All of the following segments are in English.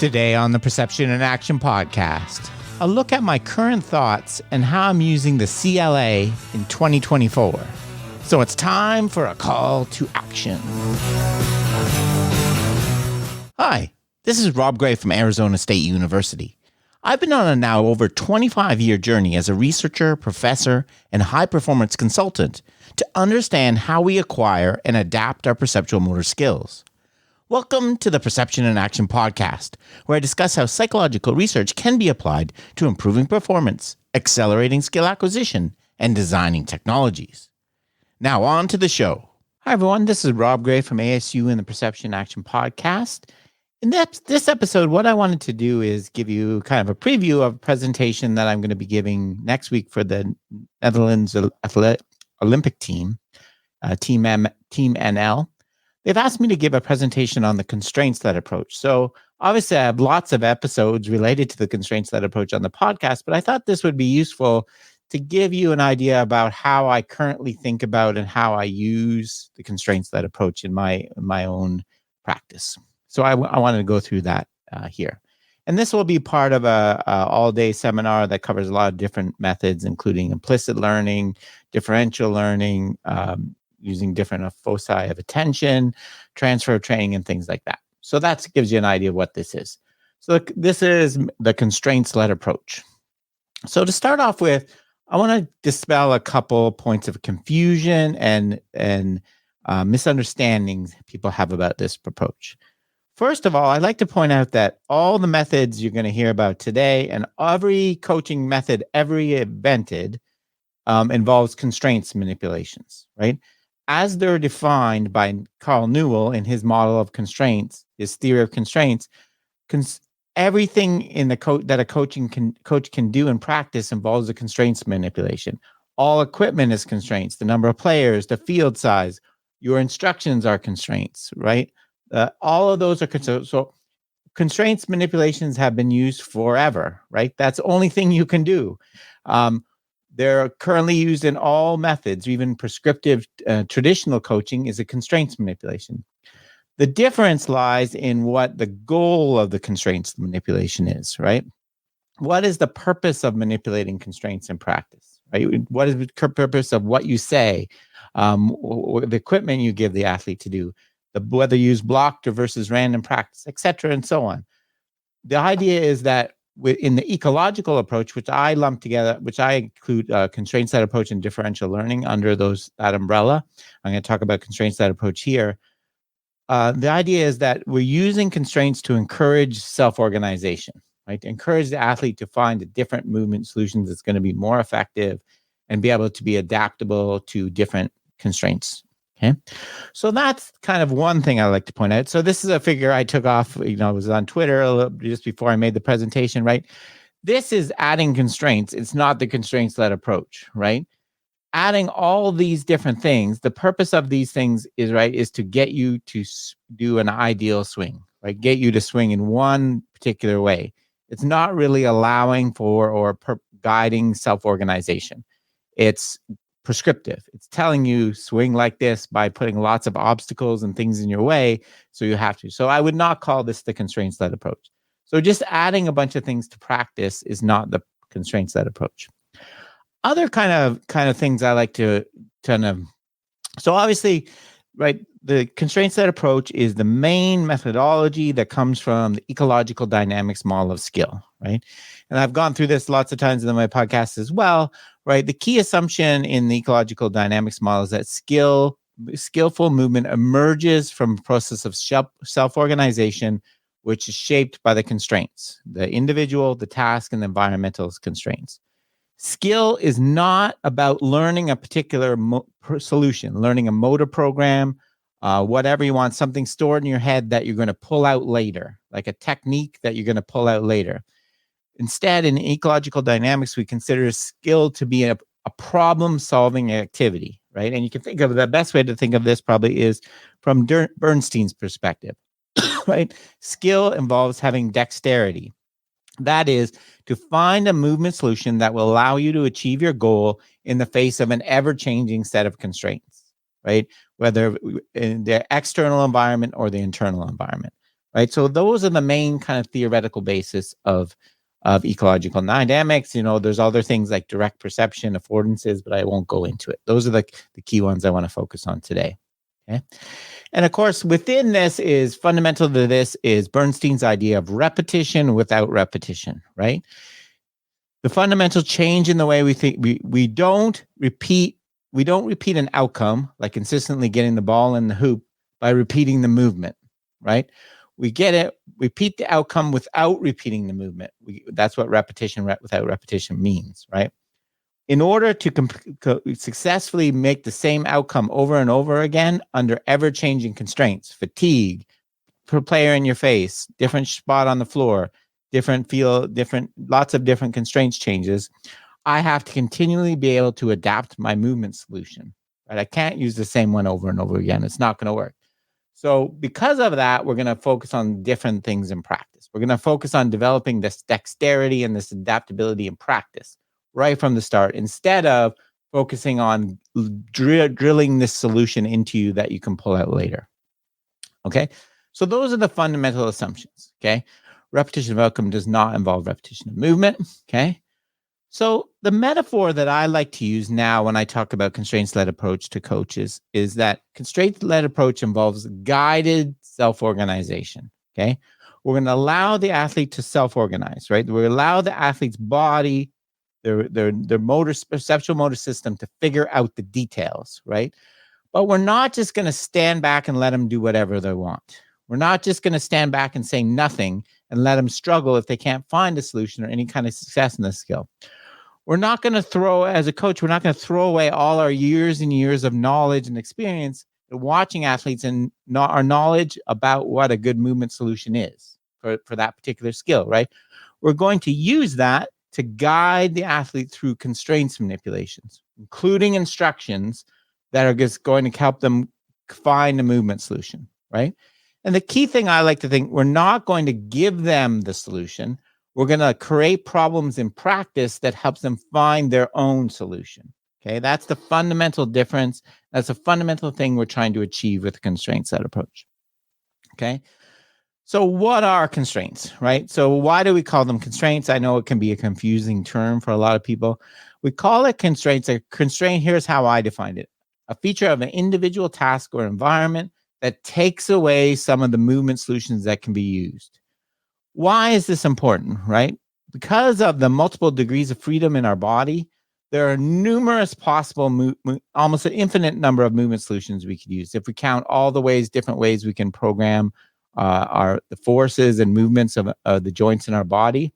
Today on the Perception and Action podcast, a look at my current thoughts and how I'm using the CLA in 2024. So it's time for a call to action. Hi, this is Rob Gray from Arizona State University. I've been on a now over 25-year journey as a researcher, professor, and high-performance consultant to understand how we acquire and adapt our perceptual motor skills. Welcome to the Perception and Action podcast, where I discuss how psychological research can be applied to improving performance, accelerating skill acquisition, and designing technologies. Now on to the show. Hi everyone, this is Rob Gray from ASU and the Perception and Action podcast. In this episode, what I wanted to do is give you kind of a preview of a presentation that I'm going to be giving next week for the Netherlands Olympic team, Team NL. They've asked me to give a presentation on the constraints-led approach. So obviously I have lots of episodes related to the constraints-led approach on the podcast, but I thought this would be useful to give you an idea about how I currently think about and how I use the constraints-led approach in my own practice. So I wanted to go through that here. And this will be part of a all-day seminar that covers a lot of different methods, including implicit learning, differential learning, using different foci of attention, transfer of training, and things like that. So that gives you an idea of what this is. So this is the constraints-led approach. So to start off with, I want to dispel a couple points of confusion and misunderstandings people have about this approach. First of all, I'd like to point out that all the methods you're going to hear about today and every coaching method ever invented involves constraints manipulations, right? As they're defined by Carl Newell in his model of constraints, his theory of constraints, everything in the that a coach can do in practice involves a constraints manipulation. All equipment is constraints. The number of players, the field size, your instructions are constraints, right? All of those are constraints. So constraints manipulations have been used forever, right? That's the only thing you can do. They're currently used in all methods. Even prescriptive traditional coaching is a constraints manipulation. The difference lies in what the goal of the constraints manipulation is, right? What is the purpose of manipulating constraints in practice, right? What is the purpose of what you say, the equipment you give the athlete to do, whether you use blocked or versus random practice, et cetera, and so on. The idea is that in the ecological approach, which I lump together, which I include constraints-led approach and differential learning under that umbrella. I'm going to talk about constraints-led approach here. The idea is that we're using constraints to encourage self-organization, right? To encourage the athlete to find a different movement solutions that's going to be more effective and be able to be adaptable to different constraints. Okay, so that's kind of one thing I like to point out. So this is a figure I took off, it was on Twitter just before I made the presentation, right? This is adding constraints. It's not the constraints-led approach, right? Adding all these different things. The purpose of these things is to get you to do an ideal swing, right? Get you to swing in one particular way. It's not really allowing for or guiding self-organization. It's prescriptive. It's telling you swing like this by putting lots of obstacles and things in your way, so you have to. So I would not call this the constraints-led approach. So just adding a bunch of things to practice is not the constraints-led approach. Other kind of things I like to so obviously, right, the constraints-led approach is the main methodology that comes from the ecological dynamics model of skill, right? And I've gone through this lots of times in my podcast as well, right? The key assumption in the ecological dynamics model is that skillful movement emerges from a process of self-organization, which is shaped by the constraints, the individual, the task, and the environmental constraints. Skill is not about learning a particular solution, learning a motor program, whatever you want, something stored in your head that you're going to pull out later, like a technique that you're going to pull out later. Instead, in ecological dynamics, we consider skill to be a problem-solving activity, right? And you can think of the best way to think of this probably is from Bernstein's perspective, right? Skill involves having dexterity. That is to find a movement solution that will allow you to achieve your goal in the face of an ever-changing set of constraints, right? Whether in the external environment or the internal environment. right? So those are the main kind of theoretical basis of ecological dynamics. There's other things like direct perception, affordances, but I won't go into it. Those are the key ones I want to focus on today. Okay. And of course, within this is fundamental to this is Bernstein's idea of repetition without repetition, right? The fundamental change in the way we think, we don't repeat an outcome, like consistently getting the ball in the hoop, by repeating the movement, right? We repeat the outcome without repeating the movement. That's what repetition without repetition means, right? In order to successfully make the same outcome over and over again under ever-changing constraints, fatigue, per player in your face, different spot on the floor, lots of different constraints changes, I have to continually be able to adapt my movement solution, right? I can't use the same one over and over again. It's not going to work. So because of that, we're going to focus on different things in practice. We're going to focus on developing this dexterity and this adaptability in practice right from the start, instead of focusing on drilling this solution into you that you can pull out later. Okay, so those are the fundamental assumptions. Okay, repetition of outcome does not involve repetition of movement. Okay, so the metaphor that I like to use now when I talk about constraints-led approach to coaches is that constraints-led approach involves guided self-organization. Okay, we're going to allow the athlete to self-organize, right? We allow the athlete's body, their perceptual motor system to figure out the details, right? But we're not just going to stand back and let them do whatever they want. We're not just going to stand back and say nothing and let them struggle if they can't find a solution or any kind of success in this skill. We're not going to as a coach, we're not going to throw away all our years and years of knowledge and experience watching athletes and our knowledge about what a good movement solution is for that particular skill, right? We're going to use that to guide the athlete through constraints manipulations, including instructions that are just going to help them find a movement solution, right? And the key thing I like to think, we're not going to give them the solution. We're going to create problems in practice that helps them find their own solution. Okay, that's the fundamental difference. That's a fundamental thing we're trying to achieve with the constraints-led approach. Okay, so what are constraints, right? So why do we call them constraints? I know it can be a confusing term for a lot of people. We call it constraints. A constraint, here's how I defined it: a feature of an individual task or environment that takes away some of the movement solutions that can be used. Why is this important, right? Because of the multiple degrees of freedom in our body, there are numerous possible, almost an infinite number of movement solutions we could use. If we count all the different ways we can program the forces and movements of the joints in our body,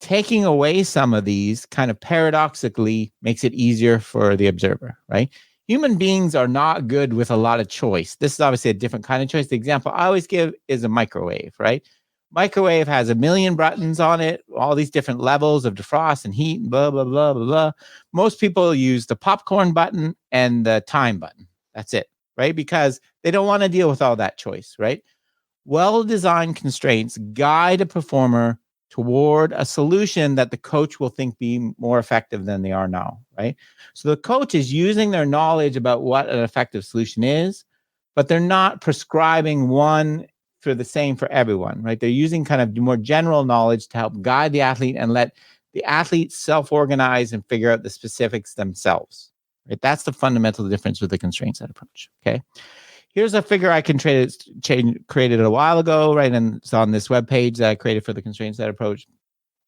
taking away some of these kind of paradoxically makes it easier for the observer, right? Human beings are not good with a lot of choice. This is obviously a different kind of choice. The example I always give is a microwave, right? Microwave has a million buttons on it, all these different levels of defrost and heat, and blah, blah, blah, blah, blah. Most people use the popcorn button and the time button. That's it, right? Because they don't want to deal with all that choice, right? Well-designed constraints guide a performer toward a solution that the coach will think be more effective than they are now, right? So the coach is using their knowledge about what an effective solution is, but they're not prescribing one for the same for everyone, right? They're using kind of more general knowledge to help guide the athlete and let the athlete self-organize and figure out the specifics themselves, right? That's the fundamental difference with the constraints-led approach, okay? Here's a figure I created a while ago, right? And it's on this webpage that I created for the constraints-led approach.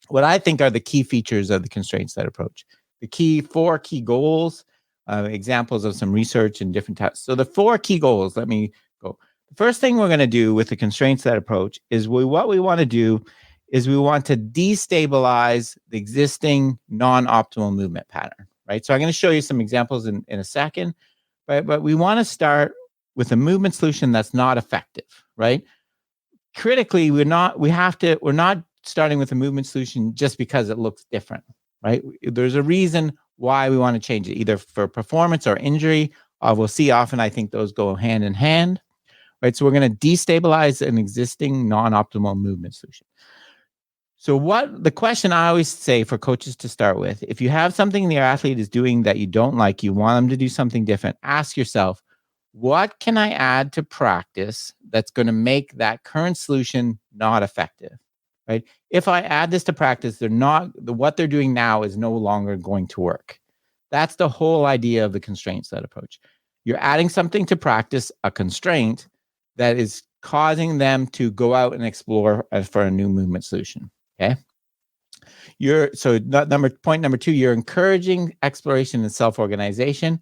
What I think are the key features of the constraints-led approach. The four key goals, examples of some research and different types. So the four key goals, let me go. The first thing we're going to do with the constraints-led approach is we want to destabilize the existing non-optimal movement pattern, right? So I'm going to show you some examples in a second, but we want to start with a movement solution that's not effective, right? Critically, we're not starting with a movement solution just because it looks different, right? There's a reason why we want to change it, either for performance or injury. We'll see often, I think those go hand in hand, right? So we're going to destabilize an existing non-optimal movement solution. So the question I always say for coaches to start with, if you have something your athlete is doing that you don't like, you want them to do something different, ask yourself, What can I add to practice that's going to make that current solution not effective? Right? If I add this to practice, what they're doing now is no longer going to work. That's the whole idea of the constraints-led approach. You're adding something to practice, a constraint that is causing them to go out and explore for a new movement solution. Okay. Point number 2, you're encouraging exploration and self-organization.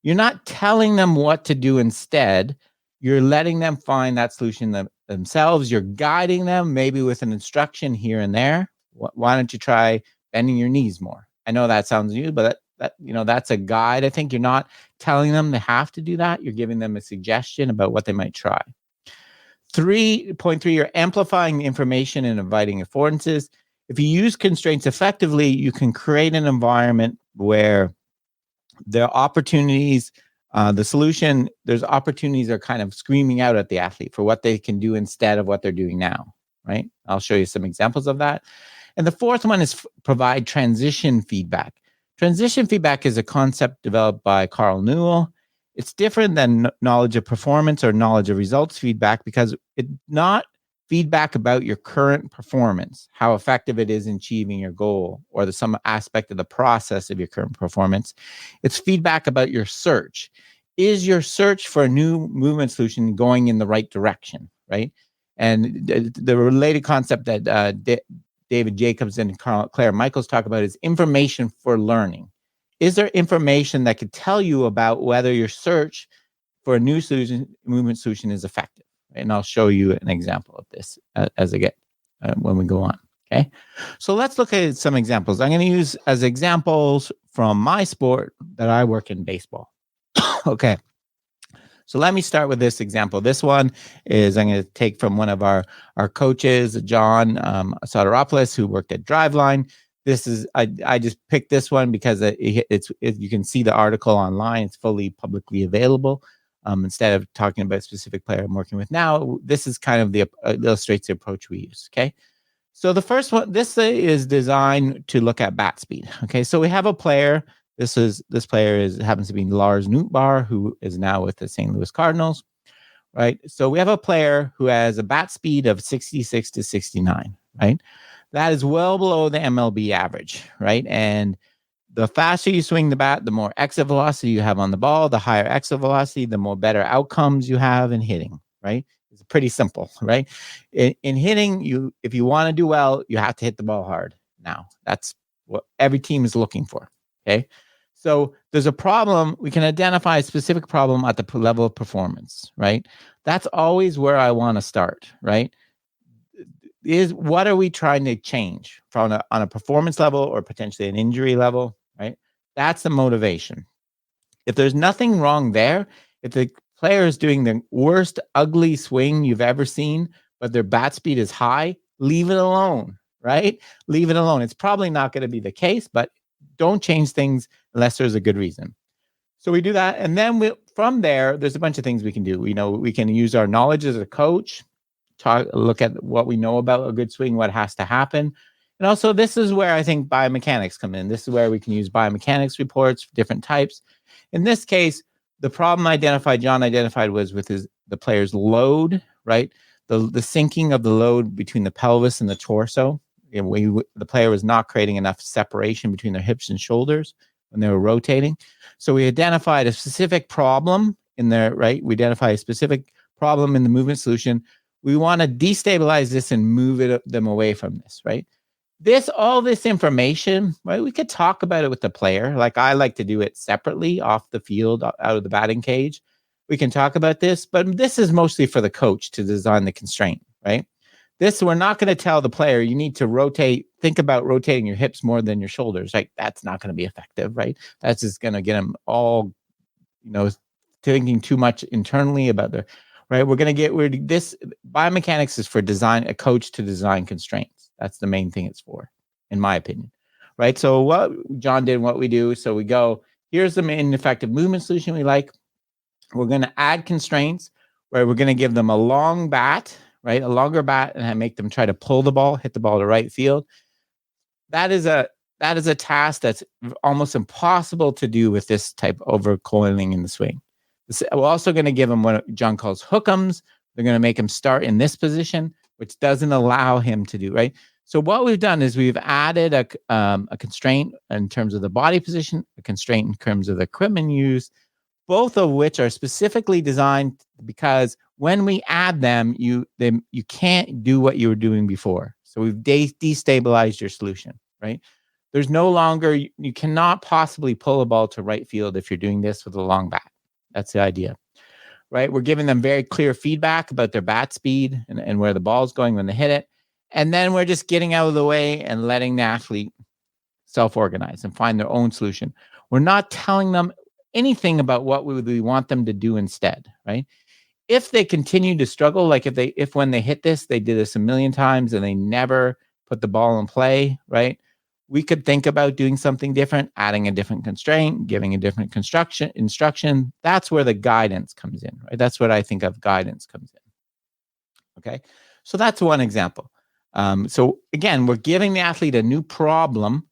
You're not telling them what to do instead. You're letting them find that solution themselves. You're guiding them, maybe with an instruction here and there. Why don't you try bending your knees more? I know that sounds new, but that's a guide. I think you're not telling them they have to do that. You're giving them a suggestion about what they might try. 3.3, you're amplifying the information and inviting affordances. If you use constraints effectively, you can create an environment where there are opportunities. There's opportunities are kind of screaming out at the athlete for what they can do instead of what they're doing now, right? I'll show you some examples of that. And the fourth one is provide transition feedback. Transition feedback is a concept developed by Carl Newell. It's different than knowledge of performance or knowledge of results feedback because it's not feedback about your current performance, how effective it is in achieving your goal, or some aspect of the process of your current performance. It's feedback about your search. Is your search for a new movement solution going in the right direction, right? And the related concept that David Jacobs and Claire Michaels talk about is information for learning. Is there information that could tell you about whether your search for a new movement solution is effective? And I'll show you an example of this when we go on. Okay, so let's look at some examples. I'm going to use as examples from my sport that I work in, baseball. Okay, so let me start with this example. This one is I'm going to take from one of our coaches, John Soteropoulos, who worked at Driveline. This is I just picked this one because you can see the article online. It's fully publicly available. Instead of talking about a specific player I'm working with now, this is kind of illustrates the approach we use. Okay, so the first one, this is designed to look at bat speed. Okay, so we have a player. This player happens to be Lars Nootbaar, who is now with the St. Louis Cardinals. Right, so we have a player who has a bat speed of 66 to 69. Right, that is well below the MLB average. Right, and the faster you swing the bat, the more exit velocity you have on the ball. The higher exit velocity, the more better outcomes you have in hitting, right? It's pretty simple, right? In hitting, if you want to do well, you have to hit the ball hard. Now, that's what every team is looking for, okay? So there's a problem. We can identify a specific problem at the level of performance, right? That's always where I want to start, right? What are we trying to change on a performance level or potentially an injury level, right? That's the motivation. If there's nothing wrong there, if the player is doing the worst ugly swing you've ever seen, but their bat speed is high, leave it alone, right? Leave it alone. It's probably not going to be the case, but don't change things unless there's a good reason. So we do that. And then from there, there's a bunch of things we can do. We can use our knowledge as a coach, look at what we know about a good swing, what has to happen. And also, this is where I think biomechanics come in. This is where we can use biomechanics reports for different types. In this case, the problem John identified was with the player's load, right? The sinking of the load between the pelvis and the torso. The player was not creating enough separation between their hips and shoulders when they were rotating. So we identified a specific problem in there, right? We identify a specific problem in the movement solution. We want to destabilize this and move them away from this, right? All this information, right? We could talk about it with the player. Like I like to do it separately off the field, out of the batting cage. We can talk about this, but this is mostly for the coach to design the constraint, right? We're not going to tell the player, you need to think about rotating your hips more than your shoulders, right? That's not going to be effective, right? That's just going to get them all, thinking too much internally about right? We're going to get rid of this. Biomechanics is for a coach to design constraints. That's the main thing it's for, in my opinion, right? So what John did, what we do, so we go, here's the main effective movement solution we like. We're going to add constraints where we're going to give them a long bat, right? A longer bat, and make them try to pull the ball, hit the ball to right field. That is a task that's almost impossible to do with this type of overcoiling in the swing. We're also going to give him what John calls hook'ems. They're going to make him start in this position, which doesn't allow him to do, right? So what we've done is we've added a constraint in terms of the body position, a constraint in terms of the equipment used, both of which are specifically designed because when we add them, you can't do what you were doing before. So we've destabilized your solution, right? There's no longer, you cannot possibly pull a ball to right field if you're doing this with a long bat. That's the idea, right? We're giving them very clear feedback about their bat speed and where the ball's going when they hit it. And then we're just getting out of the way and letting the athlete self-organize and find their own solution. We're not telling them anything about what we want them to do instead, right? If they continue to struggle, like if when they hit this, they did this a million times and they never put the ball in play, right? We could think about doing something different, adding a different constraint, giving a different instruction. That's where the guidance comes in, right? That's what I think of guidance comes in. Okay, so that's one example. So again, we're giving the athlete a new problem,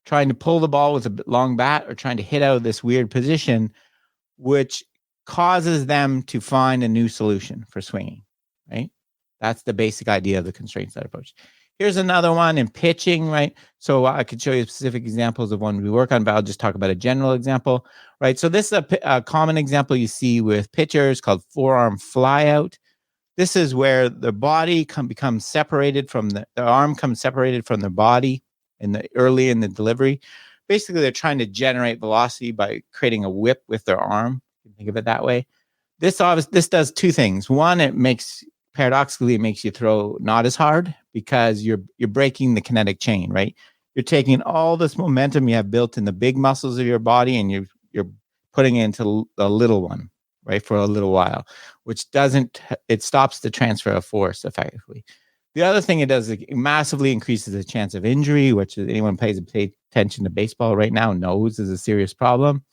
trying to pull the ball with a long bat or trying to hit out of this weird position, which causes them to find a new solution for swinging, right? That's the basic idea of the constraint set approach. Here's another one in pitching, right? So I could show you specific examples of one we work on, but I'll just talk about a general example, right? So this is a common example you see with pitchers called forearm flyout. This is where the body becomes separated from the arm comes separated from their body early in the delivery. Basically, they're trying to generate velocity by creating a whip with their arm. You can think of it that way. This does two things. One, paradoxically, it makes you throw not as hard because you're breaking the kinetic chain, right? You're taking all this momentum you have built in the big muscles of your body and you're putting it into a little one, right, for a little while, which it stops the transfer of force effectively. The other thing it does, it massively increases the chance of injury, which anyone pays attention to baseball right now knows is a serious problem,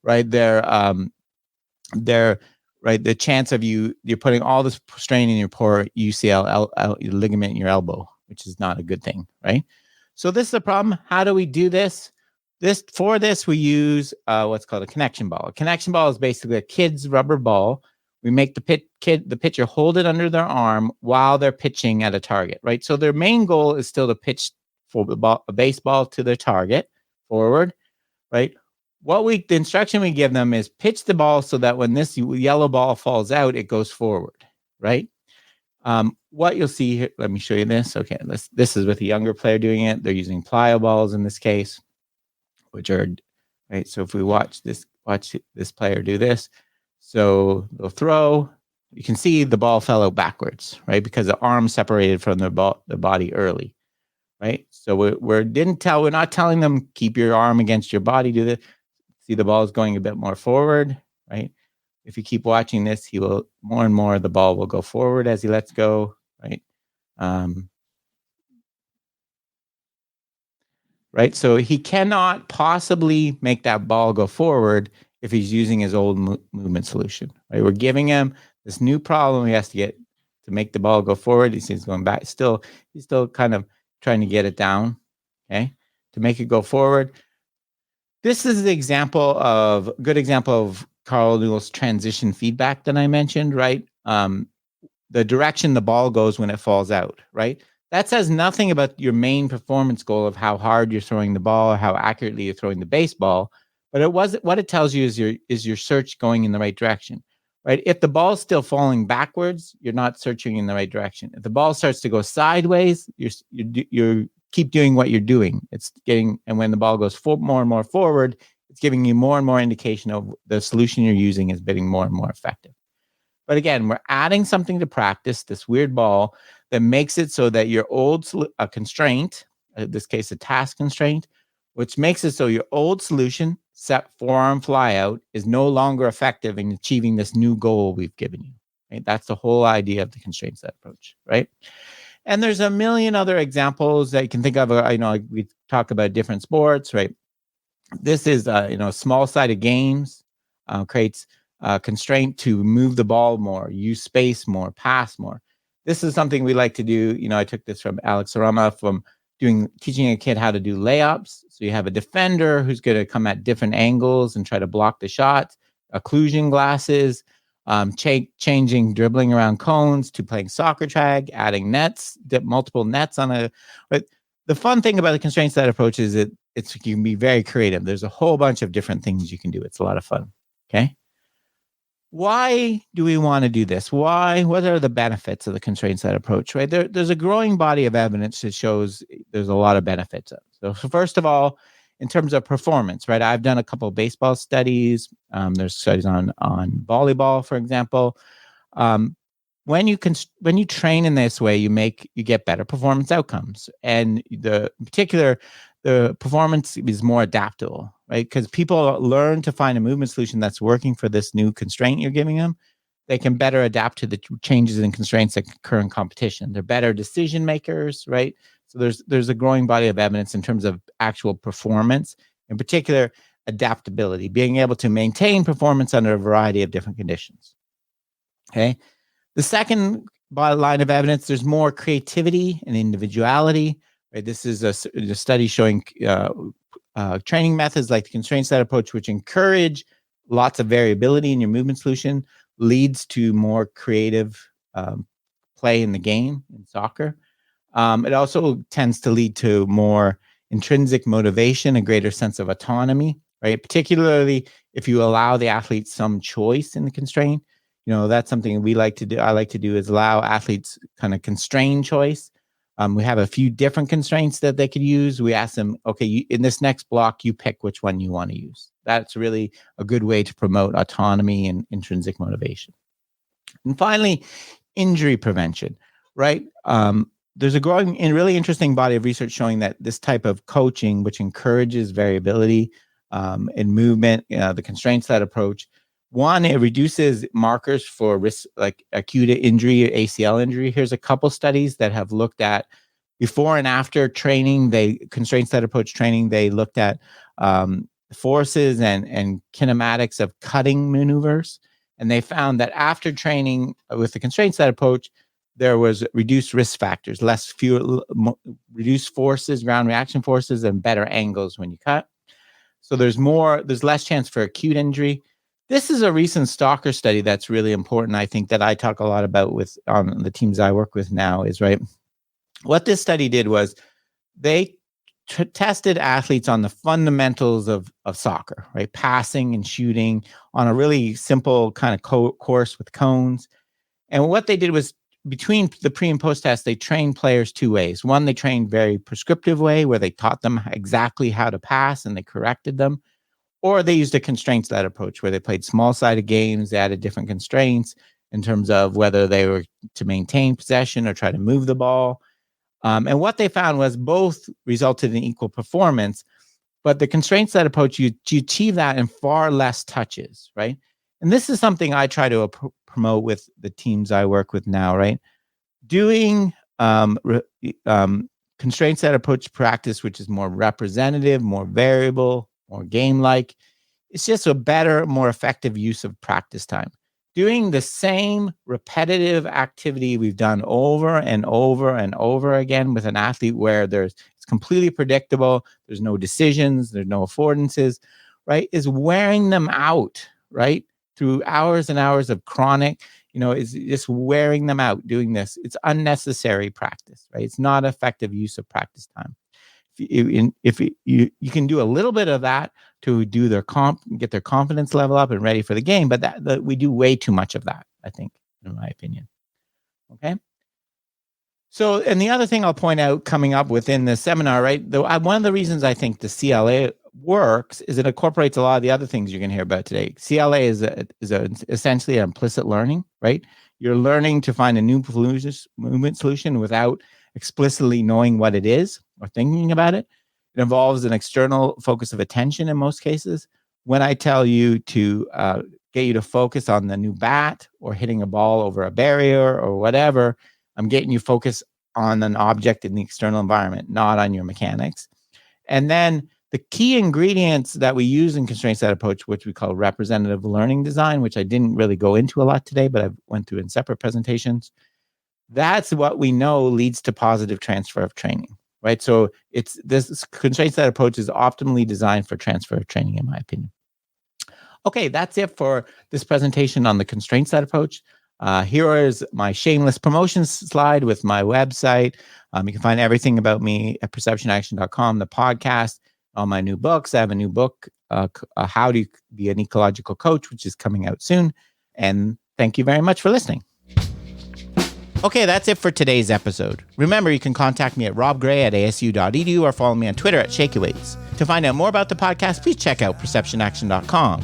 right? Right, the chance of you're putting all this strain in your poor UCL ligament in your elbow, which is not a good thing, right? So this is a problem. How do we do this? For this, we use what's called a connection ball. A connection ball is basically a kid's rubber ball. We make the pitcher hold it under their arm while they're pitching at a target, right? So their main goal is still to pitch for a baseball to their target forward, right? The instruction we give them is pitch the ball so that when this yellow ball falls out, it goes forward, right? What you'll see here, let me show you this. Okay, this is with a younger player doing it. They're using plyo balls in this case, which are, right? So if we watch this player do this, so they'll throw, you can see the ball fell out backwards, right? Because the arm separated from the body early, right? So we're not telling them keep your arm against your body, do this. See the ball is going a bit more forward, right? If you keep watching this, he will more and more the ball will go forward as he lets go, right? Right. So he cannot possibly make that ball go forward if he's using his old movement solution, right? We're giving him this new problem he has to get to make the ball go forward. He's going back. He's still kind of trying to get it down, okay, to make it go forward. This is the good example of Carl Newell's transition feedback that I mentioned, right? The direction the ball goes when it falls out, right? That says nothing about your main performance goal of how hard you're throwing the ball or how accurately you're throwing the baseball, but what it tells you is your search going in the right direction, right? If the ball's still falling backwards, you're not searching in the right direction. If the ball starts to go sideways, you're keep doing what you're doing. And when the ball goes more and more forward, it's giving you more and more indication of the solution you're using is getting more and more effective. But again, we're adding something to practice, this weird ball that makes it so that your old constraint, in this case, a task constraint, which makes it so your old solution, set forearm flyout, is no longer effective in achieving this new goal we've given you. Right? That's the whole idea of the constraint set approach, right? And there's a million other examples that you can think of. We talk about different sports, right? This is, small-sided games creates a constraint to move the ball more, use space more, pass more. This is something we like to do. I took this from Alex Arama from teaching a kid how to do layups. So you have a defender who's going to come at different angles and try to block the shot. occlusion glasses, changing dribbling around cones to playing soccer tag, adding nets, multiple nets on a. But the fun thing about the constraint-set approach is you can be very creative. There's a whole bunch of different things you can do. It's a lot of fun. Okay. Why do we want to do this? What are the benefits of the constraint-set approach, right? There's a growing body of evidence that shows there's a lot of benefits. So first of all, in terms of performance, right? I've done a couple of baseball studies. There's studies on volleyball, for example. When you train in this way, you get better performance outcomes, and in particular, the performance is more adaptable, right? Because people learn to find a movement solution that's working for this new constraint you're giving them. They can better adapt to the changes in constraints that occur in competition. They're better decision makers, right? So there's a growing body of evidence in terms of actual performance, in particular, adaptability, being able to maintain performance under a variety of different conditions. Okay. The second line of evidence, there's more creativity and individuality. Right? This is a study showing training methods like the constraint-set approach, which encourage lots of variability in your movement solution, leads to more creative play in the game in soccer. It also tends to lead to more intrinsic motivation, a greater sense of autonomy, right? Particularly if you allow the athlete some choice in the constraint. That's something we like to do. I like to do is allow athletes kind of constrained choice. We have a few different constraints that they could use. We ask them, okay, in this next block, you pick which one you want to use. That's really a good way to promote autonomy and intrinsic motivation. And finally, injury prevention, right? There's a growing and really interesting body of research showing that this type of coaching, which encourages variability in movement, the constraint-set approach, one, it reduces markers for risk like acute injury, ACL injury. Here's a couple studies that have looked at before and after training, constraint-set approach training, they looked at forces and kinematics of cutting maneuvers. And they found that after training with the constraint-set approach, there was reduced risk factors, reduced forces, ground reaction forces, and better angles when you cut. So there's less chance for acute injury. This is a recent soccer study that's really important, I think, that I talk a lot about on the teams I work with now is, right, what this study did was they tested athletes on the fundamentals of soccer, right, passing and shooting on a really simple kind of course with cones. And what they did was between the pre and post test, they trained players two ways. One, they trained very prescriptive way where they taught them exactly how to pass and they corrected them. Or they used a constraint-set approach where they played small-sided games, they added different constraints in terms of whether they were to maintain possession or try to move the ball. And what they found was both resulted in equal performance, but the constraint-set approach, you achieve that in far less touches, right? And this is something I try to promote with the teams I work with now, right? Doing constraint-set approach practice, which is more representative, more variable, more game-like. It's just a better, more effective use of practice time. Doing the same repetitive activity we've done over and over and over again with an athlete where it's completely predictable, there's no decisions, there's no affordances, right, is wearing them out, right, through hours and hours of chronic, is just wearing them out doing this. It's unnecessary practice, right? It's not effective use of practice time. If you can do a little bit of that to do get their confidence level up and ready for the game, but that we do way too much of that, I think, in my opinion. Okay. So, and the other thing I'll point out coming up within the seminar, right? One of the reasons I think the CLA works is it incorporates a lot of the other things you're going to hear about today. CLA is essentially an implicit learning, right? You're learning to find a new movement solution without explicitly knowing what it is or thinking about it. It involves an external focus of attention in most cases. When I tell you to get you to focus on the new bat or hitting a ball over a barrier or whatever, I'm getting you focused on an object in the external environment, not on your mechanics. And then the key ingredients that we use in constraint-set approach, which we call representative learning design, which I didn't really go into a lot today, but I went through in separate presentations. That's what we know leads to positive transfer of training, right? So this constraint-set approach is optimally designed for transfer of training, in my opinion. Okay, that's it for this presentation on the constraint-set approach. Here is my shameless promotions slide with my website. You can find everything about me at perceptionaction.com, the podcast, all my new books. I have a new book, How to Be an Ecological Coach, which is coming out soon. And thank you very much for listening. Okay, that's it for today's episode. Remember, you can contact me at robgray@asu.edu or follow me on Twitter at ShakyWaves. To find out more about the podcast, please check out perceptionaction.com.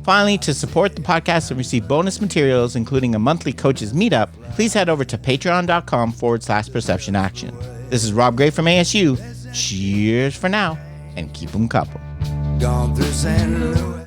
Finally, to support the podcast and receive bonus materials, including a monthly coaches meetup, please head over to patreon.com/perceptionaction. This is Rob Gray from ASU. Cheers for now, and keep 'em couple. Gone through St. Louis.